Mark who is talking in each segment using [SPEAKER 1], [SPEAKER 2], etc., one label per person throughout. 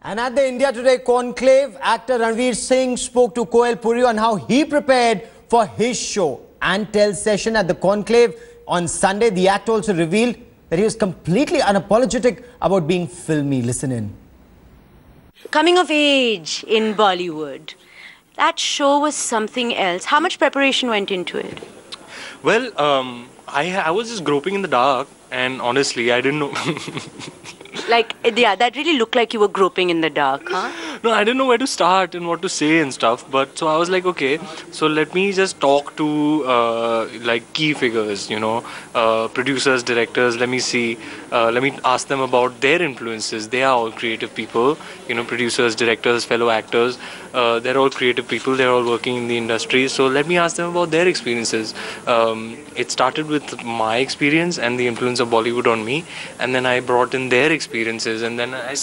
[SPEAKER 1] And at the India Today conclave, actor Ranveer Singh spoke to Koel Puri on how he prepared for his show and tell session at the conclave on Sunday. The actor also revealed that he was completely unapologetic about being filmy. Listen in.
[SPEAKER 2] Coming of age in Bollywood, that show was something else. How much preparation went into it?
[SPEAKER 3] Well, I was just groping in the dark, and honestly, I didn't know.
[SPEAKER 2] Yeah, that really looked like you were groping in the dark, huh?
[SPEAKER 3] No, I didn't know where to start and what to say and stuff. But so I was like, okay, so let me just talk to like key figures, you know, producers, directors. Let me see, let me ask them about their influences. They are all creative people, you know, producers, directors, fellow actors. They're all creative people. They're all working in the industry. So let me ask them about their experiences. It started with my experience and the influence of Bollywood on me, and then I brought in their experiences, and then I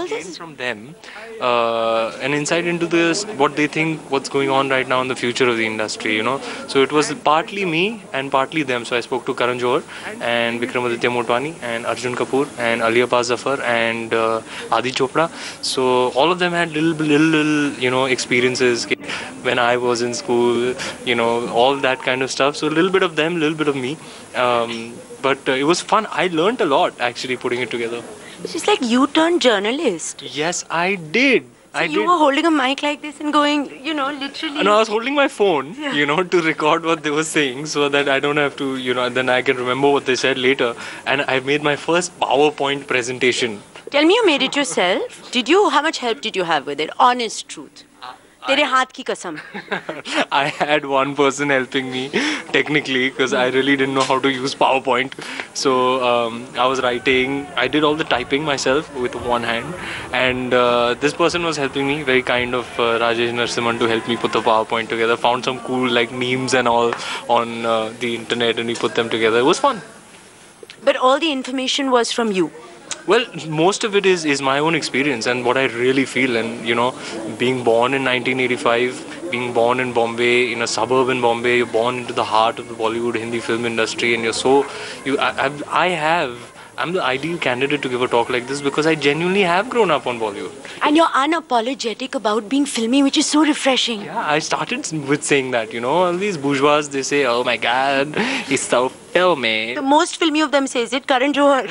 [SPEAKER 3] gained from them an insight into this, what they think, what's going on right now in the future of the industry, you know. So it was partly me and partly them. So I spoke to Karan Johar and Vikramaditya Motwani and Arjun Kapoor and Ali Abbas Zafar and Adi Chopra. So all of them had little you know, experiences when I was in school, you know, all that kind of stuff. So a little bit of them, a little bit of me. But it was fun. I learned a lot actually putting it together.
[SPEAKER 2] It's just like you turned journalist.
[SPEAKER 3] Yes, I did.
[SPEAKER 2] So you were holding a mic like this and going, you know, literally.
[SPEAKER 3] No, I was holding my phone, you know, to record what they were saying so that I don't have to, you know, then I can remember what they said later. And I made my first PowerPoint presentation.
[SPEAKER 2] Tell me, you made it yourself? Did you? How much help did you have with it? Honest truth. Tere haath ki kasam.
[SPEAKER 3] I had one person helping me technically because I really didn't know how to use PowerPoint. So I was writing, I did all the typing myself with one hand, and this person was helping me, very kind of Rajesh Narasimhan, to help me put the PowerPoint together. Found some cool like memes and all on the internet, and we put them together. It was fun.
[SPEAKER 2] But all the information was from you.
[SPEAKER 3] Well, most of it is my own experience and what I really feel. And, you know, being born in 1985, being born in Bombay, in a suburb in Bombay, you're born into the heart of the Bollywood Hindi film industry, and you're so... I'm the ideal candidate to give a talk like this because I genuinely have grown up on Bollywood.
[SPEAKER 2] And you're unapologetic about being filmy, which is so refreshing.
[SPEAKER 3] Yeah, I started with saying that, you know, all these bourgeois, they say, oh my God, he's so filmy.
[SPEAKER 2] The most filmy of them says it, Karan Johar.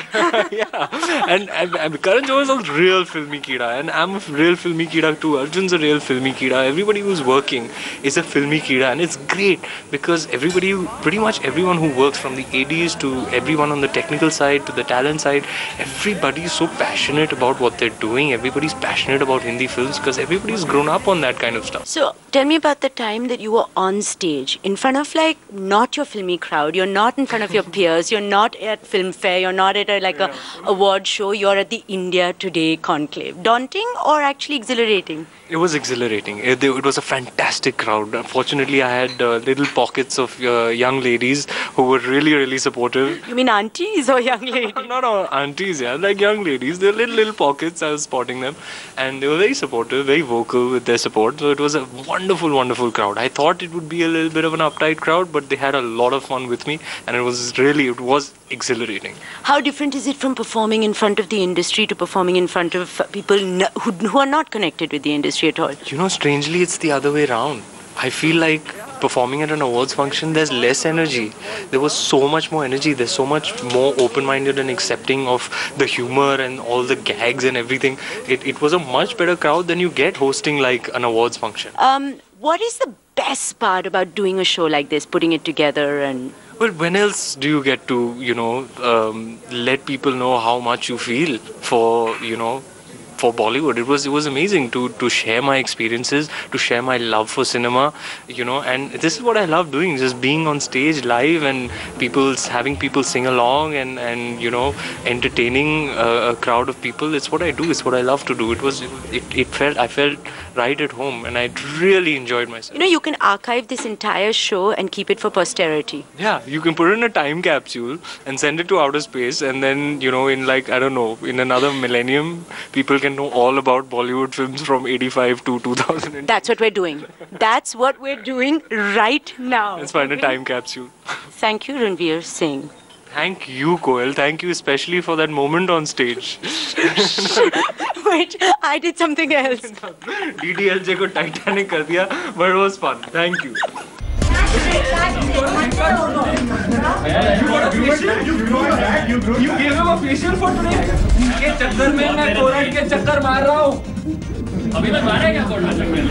[SPEAKER 3] Yeah, and Karan Johar is a real filmy kida, and I'm a real filmy kida too. Arjun's a real filmy kida. Everybody who's working is a filmy kida, and it's great because everybody, pretty much everyone who works, from the ADs to everyone on the technical side to the talent side, everybody is so passionate about what they're doing. Everybody's passionate about Hindi films because everybody's grown up on that kind of stuff.
[SPEAKER 2] So tell me about the time that you were on stage in front of like not your filmy crowd. You're not in front of your peers. You're not at film fair. You're not at a award show. You're at the India Today conclave. Daunting or actually exhilarating?
[SPEAKER 3] It was exhilarating. It was a fantastic crowd. Unfortunately, I had little pockets of young ladies who were really supportive.
[SPEAKER 2] You mean aunties or young ladies?
[SPEAKER 3] No, aunties, yeah, like young ladies. They're little pockets. I was spotting them, and they were very supportive, very vocal with their support. So it was a wonderful crowd. I thought it would be a little bit of an uptight crowd, but they had a lot of fun with me, and it was exhilarating.
[SPEAKER 2] How different is it from performing in front of the industry to performing in front of people who are not connected with the industry at all?
[SPEAKER 3] You know, strangely, it's the other way around. I feel like performing at an awards function, there's less energy. There was so much more energy. There's so much more open-minded and accepting of the humor and all the gags and everything. It was a much better crowd than you get hosting like an awards function.
[SPEAKER 2] What is the best part about doing a show like this, putting it together and...
[SPEAKER 3] Well, when else do you get to, you know, let people know how much you feel for, you know, for Bollywood? It was amazing to share my experiences, to share my love for cinema, you know, and this is what I love doing, just being on stage live and having people sing along and you know, entertaining a crowd of people. It's what I do. It's what I love to do. I felt right at home, and I really enjoyed myself.
[SPEAKER 2] You know, you can archive this entire show and keep it for posterity.
[SPEAKER 3] Yeah, you can put it in a time capsule and send it to outer space, and then, you know, in like, I don't know, in another millennium, people can know all about Bollywood films from 85 to 2000.
[SPEAKER 2] That's what we're doing. That's what we're doing right now.
[SPEAKER 3] Let's find a time capsule.
[SPEAKER 2] Thank you, Ranveer Singh.
[SPEAKER 3] Thank you, Koel. Thank you especially for that moment on stage.
[SPEAKER 2] Wait, I did something else.
[SPEAKER 3] DDLJ ko Titanic kar diya, but it was fun. Thank you.
[SPEAKER 4] You gave him a facial for today. के चक्कर में मैं कोराइट के चक्कर मार रहा हूँ. अभी मैं मारा क्या कोराइट चक्कर?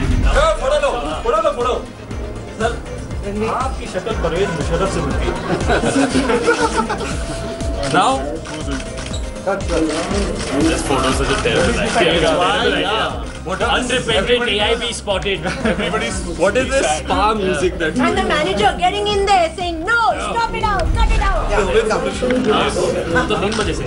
[SPEAKER 4] फोड़ो. सर, आपकी शक्ल परवेज मुशर्रफ से बनती है. Now. This photo is such a terrible idea. What unrepentant AIB spotted. Everybody's. What is this spa music that?
[SPEAKER 5] And the manager getting in there saying, no, stop it out, cut it out.
[SPEAKER 4] तो 3 बजे से